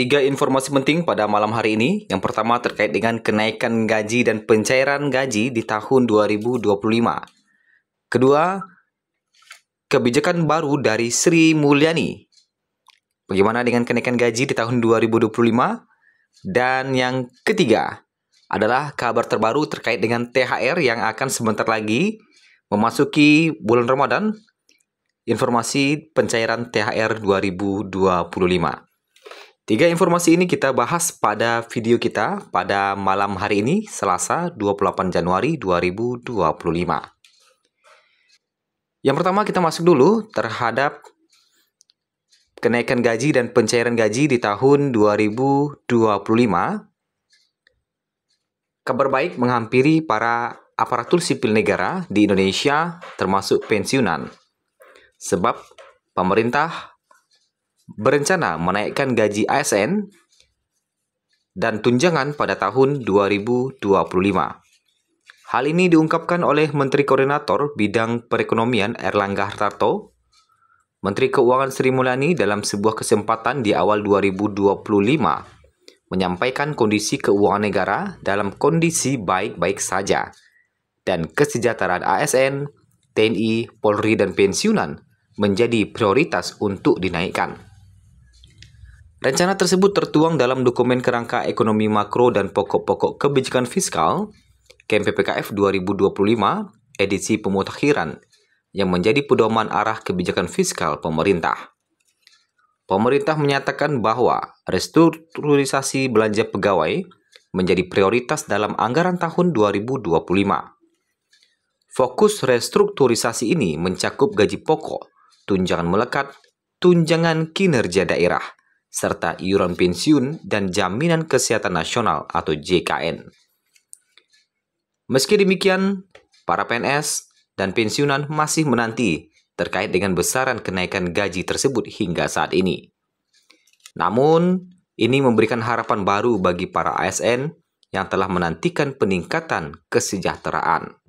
Tiga informasi penting pada malam hari ini. Yang pertama terkait dengan kenaikan gaji dan pencairan gaji di tahun 2025. Kedua, kebijakan baru dari Sri Mulyani. Bagaimana dengan kenaikan gaji di tahun 2025? Dan yang ketiga adalah kabar terbaru terkait dengan THR yang akan sebentar lagi memasuki bulan Ramadan. Informasi pencairan THR 2025. Tiga informasi ini kita bahas pada video kita pada malam hari ini, Selasa 28 Januari 2025. Yang pertama kita masuk dulu terhadap kenaikan gaji dan pencairan gaji di tahun 2025. Kabar baik menghampiri para aparatur sipil negara di Indonesia termasuk pensiunan. Sebab pemerintah berencana menaikkan gaji ASN dan tunjangan pada tahun 2025. Hal ini diungkapkan oleh Menteri Koordinator Bidang Perekonomian Erlangga Hartarto, Menteri Keuangan Sri Mulyani dalam sebuah kesempatan di awal 2025 menyampaikan kondisi keuangan negara dalam kondisi baik-baik saja dan kesejahteraan ASN, TNI, Polri, dan pensiunan menjadi prioritas untuk dinaikkan. Rencana tersebut tertuang dalam dokumen kerangka ekonomi makro dan pokok-pokok kebijakan fiskal KMPPKF 2025 edisi pemutakhiran yang menjadi pedoman arah kebijakan fiskal pemerintah. Pemerintah menyatakan bahwa restrukturisasi belanja pegawai menjadi prioritas dalam anggaran tahun 2025. Fokus restrukturisasi ini mencakup gaji pokok, tunjangan melekat, tunjangan kinerja daerah, serta iuran pensiun dan jaminan kesehatan nasional atau JKN. Meski demikian, para PNS dan pensiunan masih menanti terkait dengan besaran kenaikan gaji tersebut hingga saat ini. Namun, ini memberikan harapan baru bagi para ASN yang telah menantikan peningkatan kesejahteraan.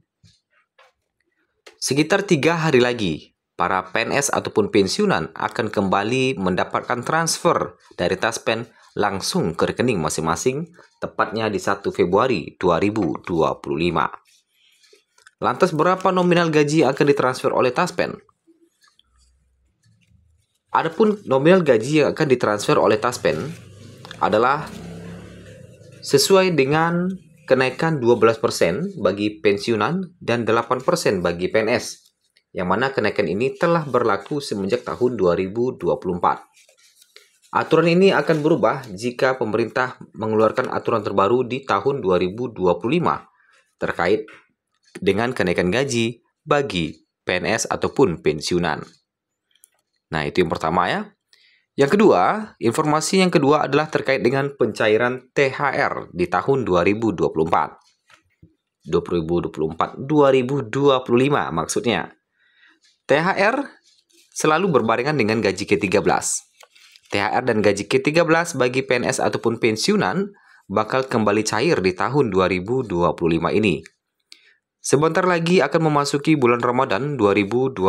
Sekitar 3 hari lagi, para PNS ataupun pensiunan akan kembali mendapatkan transfer dari Taspen langsung ke rekening masing-masing, tepatnya di 1 Februari 2025. Lantas berapa nominal gaji yang akan ditransfer oleh Taspen? Adapun nominal gaji yang akan ditransfer oleh Taspen adalah sesuai dengan kenaikan 12% bagi pensiunan dan 8% bagi PNS, yang mana kenaikan ini telah berlaku semenjak tahun 2024. Aturan ini akan berubah jika pemerintah mengeluarkan aturan terbaru di tahun 2025 terkait dengan kenaikan gaji bagi PNS ataupun pensiunan. Nah, itu yang pertama ya. Yang kedua, informasi yang kedua adalah terkait dengan pencairan THR di tahun 2025 maksudnya. THR selalu berbarengan dengan gaji ke-13. THR dan gaji ke-13 bagi PNS ataupun pensiunan bakal kembali cair di tahun 2025 ini. Sebentar lagi akan memasuki bulan Ramadan 2025.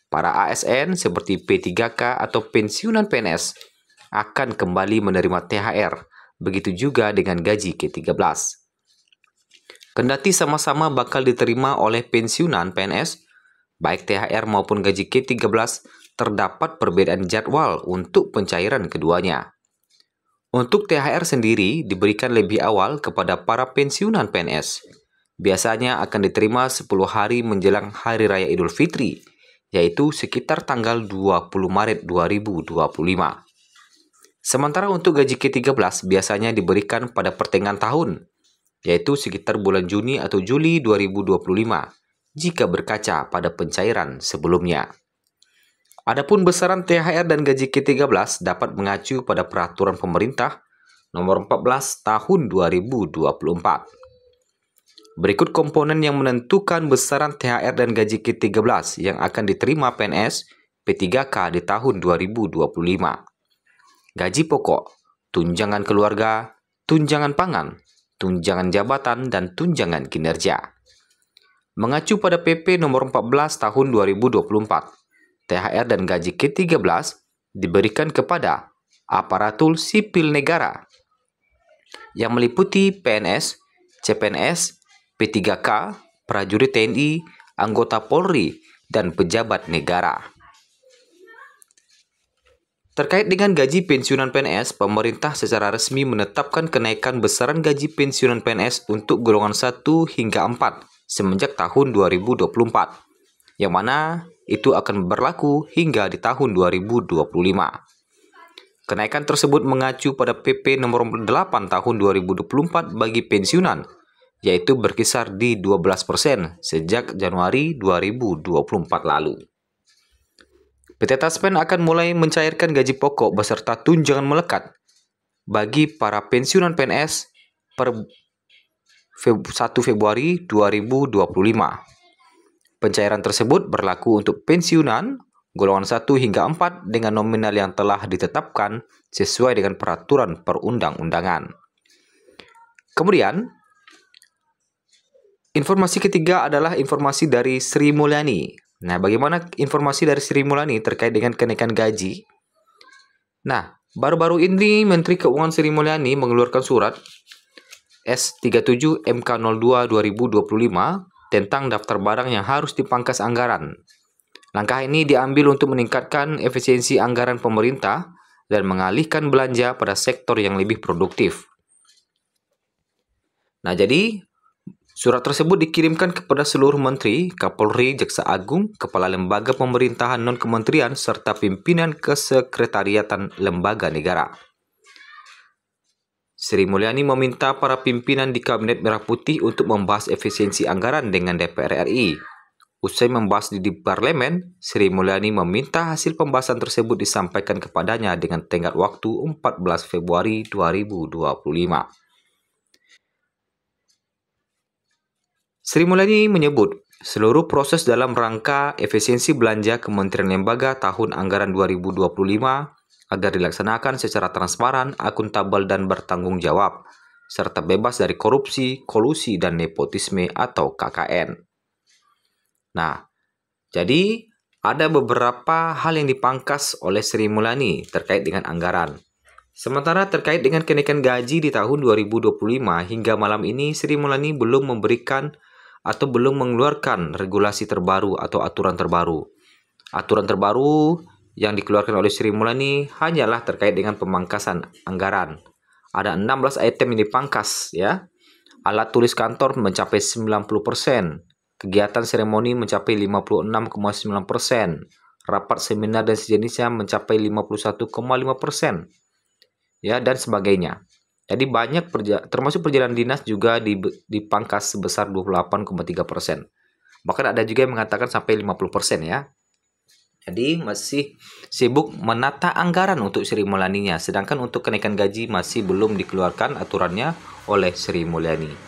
Para ASN seperti P3K atau pensiunan PNS akan kembali menerima THR, begitu juga dengan gaji ke-13. Kendati sama-sama bakal diterima oleh pensiunan PNS, baik THR maupun gaji ke-13 terdapat perbedaan jadwal untuk pencairan keduanya. Untuk THR sendiri diberikan lebih awal kepada para pensiunan PNS. Biasanya akan diterima 10 hari menjelang Hari Raya Idul Fitri, yaitu sekitar tanggal 20 Maret 2025. Sementara untuk gaji ke-13 biasanya diberikan pada pertengahan tahun, yaitu sekitar bulan Juni atau Juli 2025, jika berkaca pada pencairan sebelumnya. Adapun besaran THR dan gaji ke-13 dapat mengacu pada peraturan pemerintah nomor 14 tahun 2024. Berikut komponen yang menentukan besaran THR dan gaji ke-13 yang akan diterima PNS P3K di tahun 2025. Gaji pokok, tunjangan keluarga, tunjangan pangan, tunjangan jabatan, dan tunjangan kinerja. Mengacu pada PP nomor 14 tahun 2024, THR dan gaji ke-13 diberikan kepada aparatur sipil negara yang meliputi PNS, CPNS, P3K, prajurit TNI, anggota Polri, dan pejabat negara. Terkait dengan gaji pensiunan PNS, pemerintah secara resmi menetapkan kenaikan besaran gaji pensiunan PNS untuk golongan 1 hingga 4 semenjak tahun 2024, yang mana itu akan berlaku hingga di tahun 2025. Kenaikan tersebut mengacu pada PP nomor 8 tahun 2024 bagi pensiunan, yaitu berkisar di 12% sejak Januari 2024 lalu. PT Taspen akan mulai mencairkan gaji pokok beserta tunjangan melekat bagi para pensiunan PNS per 1 Februari 2025. Pencairan tersebut berlaku untuk pensiunan golongan 1 hingga 4 dengan nominal yang telah ditetapkan sesuai dengan peraturan perundang-undangan. Kemudian, informasi ketiga adalah informasi dari Sri Mulyani. Nah, bagaimana informasi dari Sri Mulyani terkait dengan kenaikan gaji? Nah, baru-baru ini Menteri Keuangan Sri Mulyani mengeluarkan surat S37 MK02 2025 tentang daftar barang yang harus dipangkas anggaran. Langkah ini diambil untuk meningkatkan efisiensi anggaran pemerintah dan mengalihkan belanja pada sektor yang lebih produktif. Nah, jadi surat tersebut dikirimkan kepada seluruh menteri, Kapolri, Jaksa Agung, kepala lembaga pemerintahan non-kementerian, serta pimpinan kesekretariatan lembaga negara. Sri Mulyani meminta para pimpinan di Kabinet Merah Putih untuk membahas efisiensi anggaran dengan DPR RI. Usai membahas di Parlemen, Sri Mulyani meminta hasil pembahasan tersebut disampaikan kepadanya dengan tenggat waktu 14 Februari 2025. Sri Mulyani menyebut, seluruh proses dalam rangka efisiensi belanja Kementerian Lembaga tahun anggaran 2025 agar dilaksanakan secara transparan, akuntabel, dan bertanggung jawab, serta bebas dari korupsi, kolusi, dan nepotisme atau KKN. Nah, jadi ada beberapa hal yang dipangkas oleh Sri Mulyani terkait dengan anggaran. Sementara terkait dengan kenaikan gaji di tahun 2025 hingga malam ini Sri Mulyani belum memberikan atau belum mengeluarkan regulasi terbaru atau aturan terbaru. Aturan terbaru yang dikeluarkan oleh Sri Mulyani hanyalah terkait dengan pemangkasan anggaran. Ada 16 item yang dipangkas, ya. Alat tulis kantor mencapai 90%, kegiatan seremoni mencapai 56,9%, rapat seminar dan sejenisnya mencapai 51,5%, ya, dan sebagainya. Jadi banyak termasuk perjalanan dinas juga dipangkas sebesar 28,3%. Bahkan ada juga yang mengatakan sampai 50%, ya. Jadi masih sibuk menata anggaran untuk Sri Mulyaninya, sedangkan untuk kenaikan gaji masih belum dikeluarkan aturannya oleh Sri Mulyani.